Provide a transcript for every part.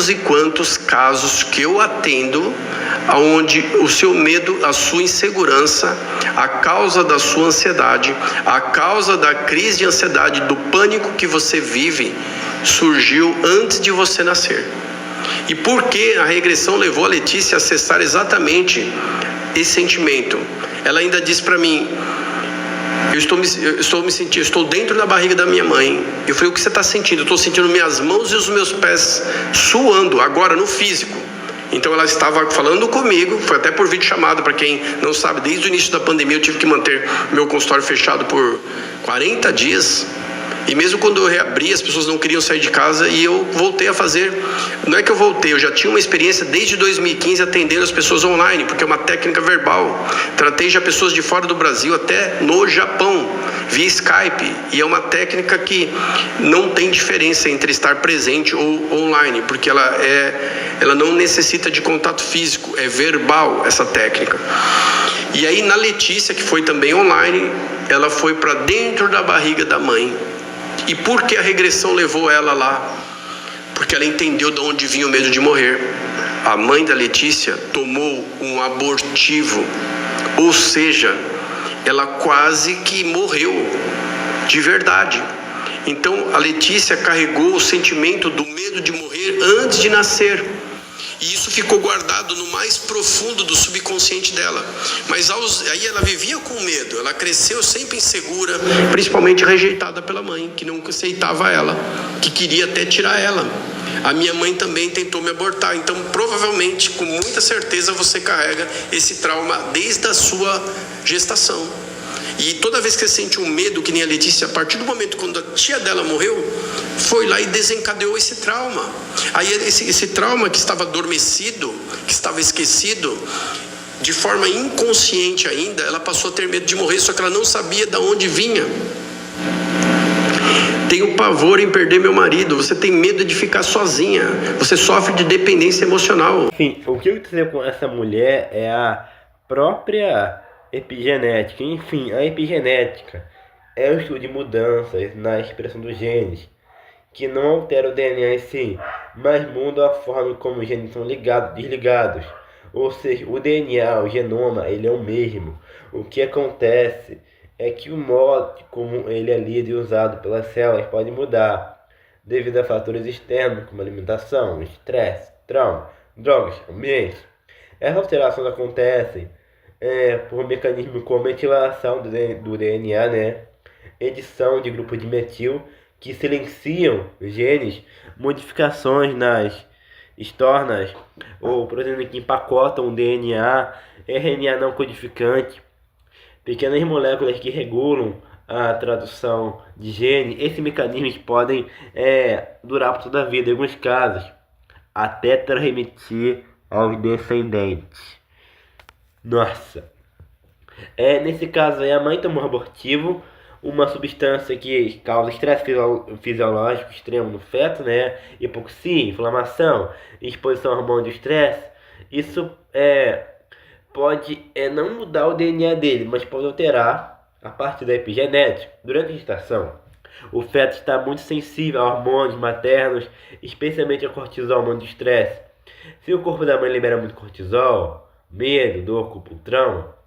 quantos e quantos casos que eu atendo onde o seu medo, a sua insegurança, a causa da sua ansiedade, a causa da crise de ansiedade, do pânico que você vive, surgiu antes de você nascer. E por que a regressão levou a Letícia a acessar exatamente esse sentimento? Ela ainda diz para mim: eu estou dentro da barriga da minha mãe. Eu falei: o que você está sentindo? Eu estou sentindo minhas mãos e os meus pés suando, agora no físico. Então ela estava falando comigo, foi até por videochamada. Para quem não sabe, desde o início da pandemia eu tive que manter meu consultório fechado por 40 dias. E mesmo quando eu reabri, as pessoas não queriam sair de casa e eu voltei a fazer. Não é que eu voltei, eu já tinha uma experiência desde 2015 atendendo as pessoas online, porque é uma técnica verbal. Tratei já pessoas de fora do Brasil, até no Japão, via Skype. E é uma técnica que não tem diferença entre estar presente ou online, porque ela não necessita de contato físico, é verbal essa técnica. E aí na Letícia, que foi também online, ela foi para dentro da barriga da mãe. E por que a regressão levou ela lá? Porque ela entendeu de onde vinha o medo de morrer. A mãe da Letícia tomou um abortivo, ou seja, ela quase que morreu de verdade. Então a Letícia carregou o sentimento do medo de morrer antes de nascer. E isso ficou guardado no mais profundo do subconsciente dela. Mas aí ela vivia com medo. Ela cresceu sempre insegura, principalmente rejeitada pela mãe, que não aceitava ela, que queria até tirar ela. A minha mãe também tentou me abortar. Então, provavelmente, com muita certeza, você carrega esse trauma desde a sua gestação. E toda vez que você sente um medo, que nem a Letícia, a partir do momento quando a tia dela morreu, foi lá e desencadeou esse trauma. Aí esse trauma que estava adormecido, que estava esquecido, de forma inconsciente ainda, ela passou a ter medo de morrer, só que ela não sabia de onde vinha. Tenho pavor em perder meu marido. Você tem medo de ficar sozinha. Você sofre de dependência emocional. Enfim, o que eu dizer com essa mulher é a própria epigenética. Enfim, a epigenética é o estudo de mudanças na expressão dos genes, que não altera o DNA em si, mas muda a forma como os genes são ligados, desligados. Ou seja, o DNA, o genoma, ele é o mesmo. O que acontece é que o modo como ele é lido e usado pelas células pode mudar, devido a fatores externos como alimentação, estresse, trauma, drogas, ambiente. Essas alterações acontecem por mecanismos como metilação do DNA, edição de grupos de metil, que silenciam genes, modificações nas estornas ou proteínas que empacotam o DNA, RNA não codificante, pequenas moléculas que regulam a tradução de gene. Esses mecanismos podem durar por toda a vida, em alguns casos, até transmitir aos descendentes. Nossa! Nesse caso aí, a mãe tomou abortivo, uma substância que causa estresse fisiológico extremo no feto, hipoxia, inflamação, exposição ao hormônio de estresse. Isso pode não mudar o DNA dele, mas pode alterar a parte da epigenética. Durante a gestação, o feto está muito sensível a hormônios maternos, especialmente ao cortisol, hormônio de estresse. Se o corpo da mãe libera muito cortisol, medo, dor, culpa, trauma,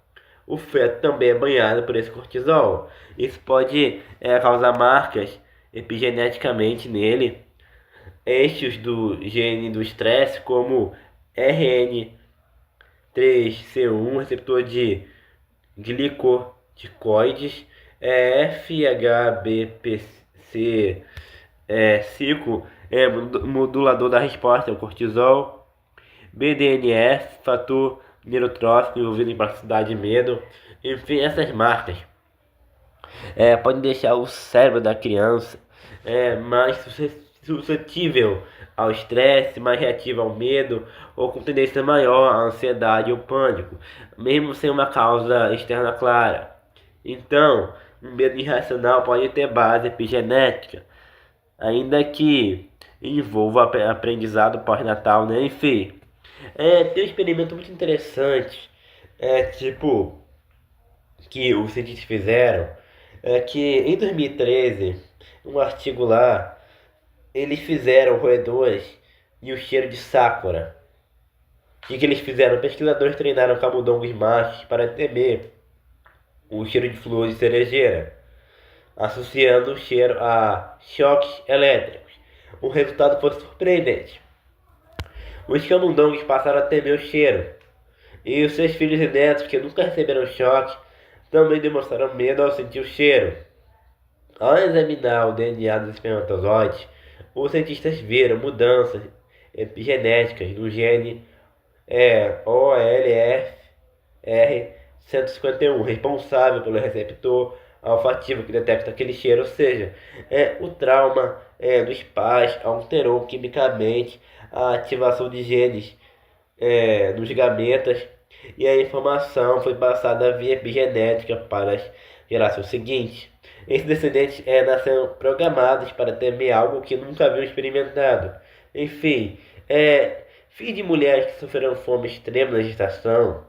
o feto também é banhado por esse cortisol. Isso pode causar marcas epigeneticamente nele, eixos do gene do estresse, como RN3C1, receptor de glicoticoides, FHBPC5, modulador da resposta ao cortisol, BDNF, fator neurotrófico envolvido em plasticidade e medo. Enfim, essas marcas podem deixar o cérebro da criança mais suscetível ao estresse, mais reativo ao medo, ou com tendência maior à ansiedade ou pânico, mesmo sem uma causa externa clara. Então, um medo irracional pode ter base epigenética, ainda que envolva aprendizado pós-natal, Enfim, tem um experimento muito interessante, que os cientistas fizeram, que em 2013, um artigo lá, eles fizeram roedores e o cheiro de Sakura. O que eles fizeram? Pesquisadores treinaram camundongos machos para temer o cheiro de flor de cerejeira, associando o cheiro a choques elétricos. O resultado foi surpreendente. Os camundongos passaram a temer o cheiro, e os seus filhos e netos, que nunca receberam choque, também demonstraram medo ao sentir o cheiro. Ao examinar o DNA dos espermatozoides, os cientistas viram mudanças epigenéticas no gene OLFR151, responsável pelo receptor olfativo que detecta aquele cheiro, ou seja, o trauma dos pais alterou quimicamente a ativação de genes nos gametas e a informação foi passada via epigenética para as gerações seguintes. Esses descendentes nasceram programados para temer algo que nunca haviam experimentado. Enfim, filhos de mulheres que sofreram fome extrema na gestação,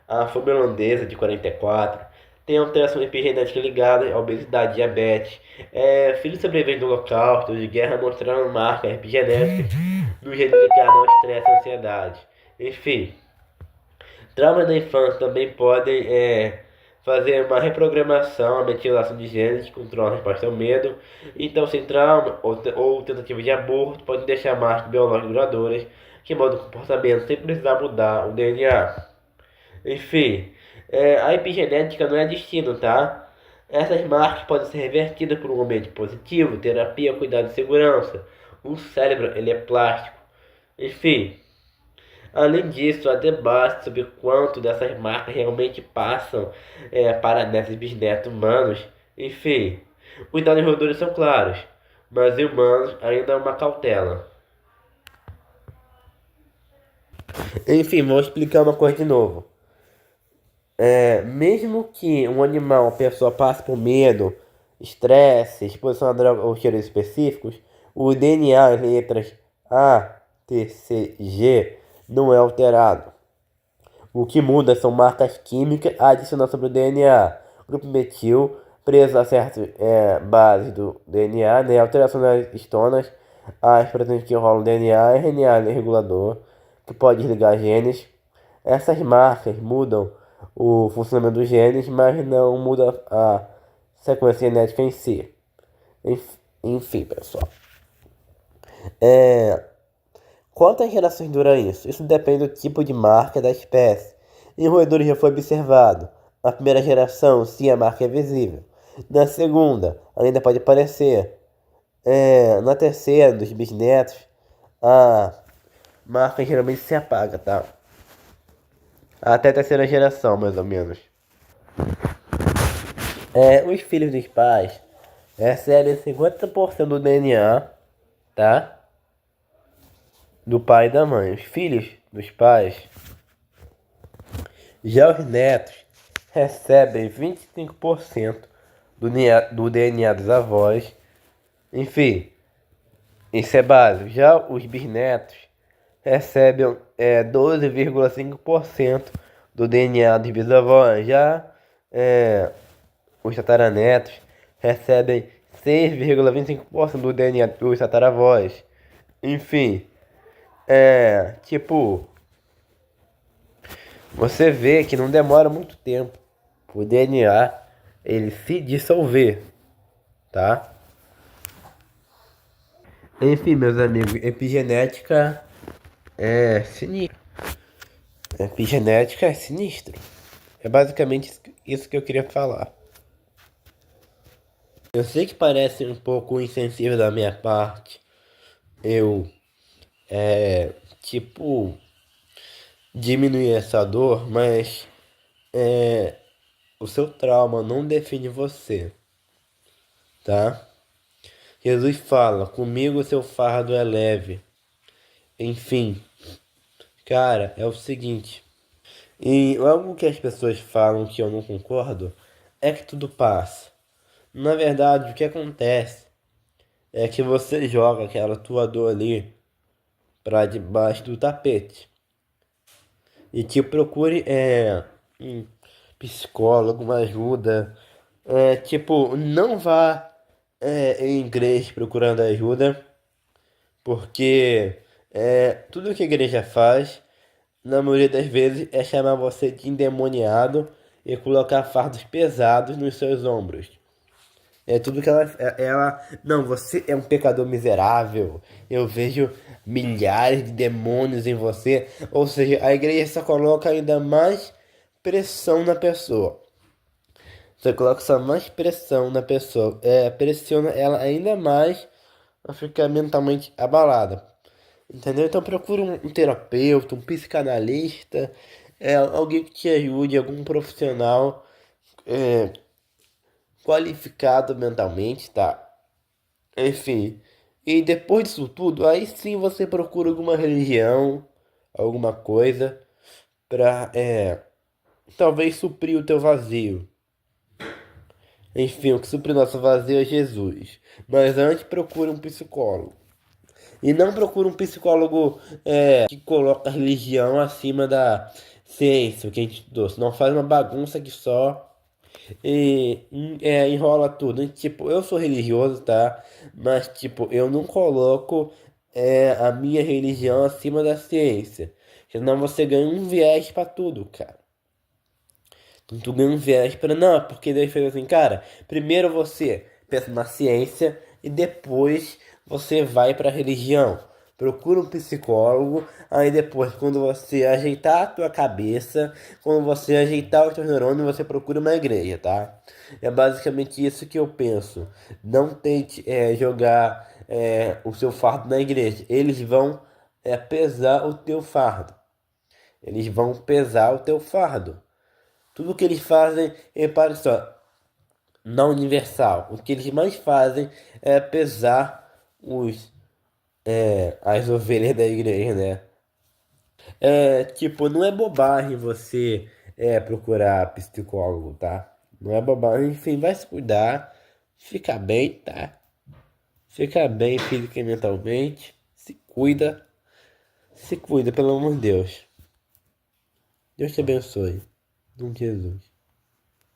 a fome holandesa de 44, tem alteração epigenética ligada à obesidade e diabetes. Filhos sobreviventes do holocausto, de guerra, mostraram marcas epigenéticas do gene ligado ao estresse e ansiedade. Enfim, traumas da infância também podem fazer uma reprogramação, a metilação de genes que controlam a resposta ao medo. Então, sem trauma ou tentativa de aborto, podem deixar marcas biológicas duradouras que mudam o comportamento sem precisar mudar o DNA. Enfim, a epigenética não é destino, tá? Essas marcas podem ser revertidas por um ambiente positivo, terapia, cuidado e segurança. O cérebro, ele é plástico. Enfim, além disso, há debate sobre quanto dessas marcas realmente passam para netos e bisnetos humanos. Enfim, os dados roladores são claros, mas em humanos ainda há uma cautela. Enfim, vou explicar uma coisa de novo. Mesmo que um animal, uma pessoa passe por medo, estresse, exposição a drogas ou cheiros específicos, o DNA, as letras A, T, C, G, não é alterado. O que muda são marcas químicas adicionadas sobre o DNA. Grupo metil, preso a certas bases do DNA, né? Alteração nas histonas, as proteínas que enrolam o DNA, RNA regulador, que pode desligar genes. Essas marcas mudam o funcionamento dos genes, mas não muda a sequência genética em si. Enfim, pessoal. Quantas gerações dura isso? Isso depende do tipo de marca da espécie. Em roedores já foi observado. Na primeira geração, sim, a marca é visível. Na segunda, ainda pode aparecer. Na terceira, dos bisnetos, a marca geralmente se apaga, tá? Até a terceira geração, mais ou menos. Os filhos dos pais recebem 50% do DNA, tá? Do pai e da mãe. Os filhos dos pais. Já os netos recebem 25% do DNA dos avós. Enfim, isso é básico. Já os bisnetos recebem 12,5% do DNA dos bisavós. Já os tataranetos recebem 6,25% do DNA dos tataravós. Enfim, tipo, você vê que não demora muito tempo o DNA ele se dissolver, tá? Enfim, meus amigos, epigenética é sinistro. Epigenética é sinistro. É basicamente isso que eu queria falar. Eu sei que parece um pouco insensível da minha parte. Eu, tipo, diminuir essa dor, mas o seu trauma não define você, tá? Jesus fala, comigo o seu fardo é leve. Enfim, cara, é o seguinte. E algo que as pessoas falam que eu não concordo é que tudo passa. Na verdade, o que acontece é que você joga aquela tua dor ali pra debaixo do tapete. E que procure um psicólogo, uma ajuda. Tipo, não vá em igreja procurando ajuda, porque Tudo que a igreja faz, na maioria das vezes, é chamar você de endemoniado e colocar fardos pesados nos seus ombros. É tudo que não, você é um pecador miserável. Eu vejo milhares de demônios em você. Ou seja, a igreja só coloca ainda mais pressão na pessoa. Você coloca só mais pressão na pessoa. Pressiona ela ainda mais a ficar mentalmente abalada. Entendeu? Então procure um terapeuta, um psicanalista, alguém que te ajude, algum profissional é, qualificado mentalmente, tá? Enfim. E depois disso tudo, aí sim você procura alguma religião, alguma coisa, pra talvez suprir o teu vazio. Enfim, o que supre o nosso vazio é Jesus. Mas antes procure um psicólogo. E não procure um psicólogo que coloca a religião acima da ciência, o que a gente estudou. Senão faz uma bagunça que só enrola tudo. E, tipo, eu sou religioso, tá? Mas, tipo, eu não coloco a minha religião acima da ciência. Senão você ganha um viés pra tudo, cara. Tu ganha um viés pra. Não, porque daí fez assim, cara. Primeiro você pensa na ciência e depois você vai pra religião. Procura um psicólogo, aí depois, quando você ajeitar a tua cabeça, quando você ajeitar os teus neurônios, você procura uma igreja, tá? É basicamente isso que eu penso. Não tente jogar o seu fardo na igreja. Eles vão pesar o teu fardo. Eles vão pesar o teu fardo. Tudo que eles fazem, repare só, na Universal, o que eles mais fazem é pesar as ovelhas da igreja, né? Tipo, não é bobagem você procurar psicólogo, tá? Não é bobagem, enfim, vai se cuidar, fica bem, tá? Fica bem física e mentalmente, se cuida, pelo amor de Deus. Deus te abençoe. Em Jesus.